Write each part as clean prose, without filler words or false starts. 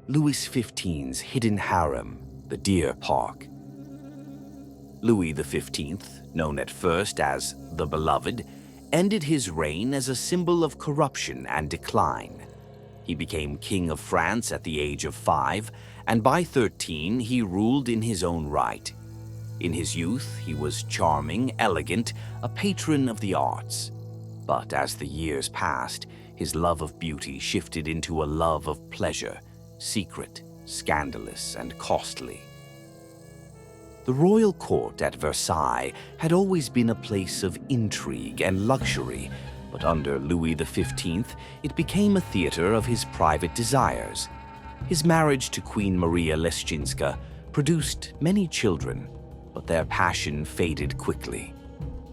Louis XV's hidden harem, the Deer Park. Louis XV, known at first as the Beloved, ended his reign as a symbol of corruption and decline. He became King of France at the age of 5, and by 13 he ruled in his own right. In his youth, he was charming, elegant, a patron of the arts. But as the years passed, his love of beauty shifted into a love of pleasure, secret, scandalous, and costly. The royal court at Versailles had always been a place of intrigue and luxury, but under Louis XV, it became a theater of his private desires. His marriage to Queen Maria Leszczynska produced many children, but their passion faded quickly.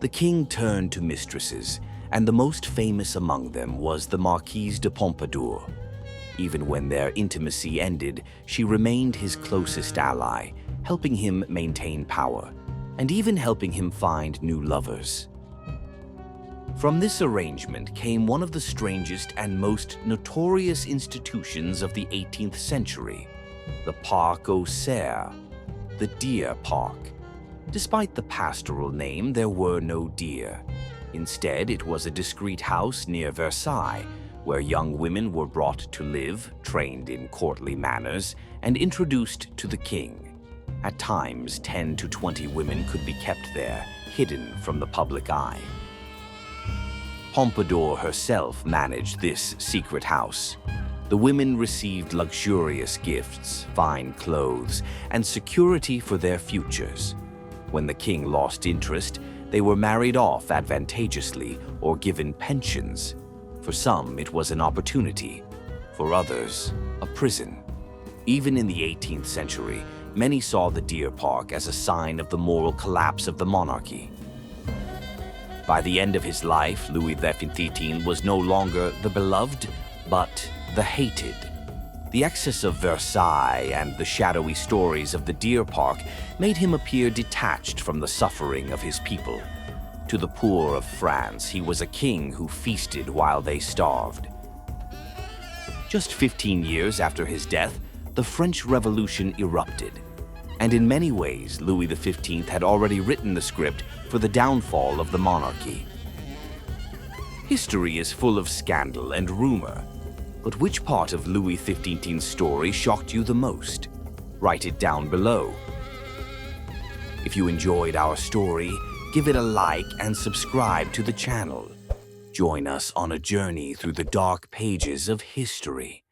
The king turned to mistresses, and the most famous among them was the Marquise de Pompadour. Even when their intimacy ended, she remained his closest ally, helping him maintain power, and even helping him find new lovers. From this arrangement came one of the strangest and most notorious institutions of the 18th century, the Parc aux Cerfs, the Deer Park. Despite the pastoral name, there were no deer. Instead, it was a discreet house near Versailles, where young women were brought to live, trained in courtly manners, and introduced to the king. At times, 10 to 20 women could be kept there, hidden from the public eye. Pompadour herself managed this secret house. The women received luxurious gifts, fine clothes, and security for their futures. When the king lost interest, they were married off advantageously or given pensions. For some, it was an opportunity. For others, a prison. Even in the 18th century, many saw the Deer Park as a sign of the moral collapse of the monarchy. By the end of his life, Louis XV was no longer the beloved, but the hated. The excess of Versailles and the shadowy stories of the Deer Park made him appear detached from the suffering of his people. To the poor of France, he was a king who feasted while they starved. Just 15 years after his death, the French Revolution erupted. And in many ways, Louis XV had already written the script for the downfall of the monarchy. History is full of scandal and rumor. But which part of Louis XV's story shocked you the most? Write it down below. If you enjoyed our story, give it a like and subscribe to the channel. Join us on a journey through the dark pages of history.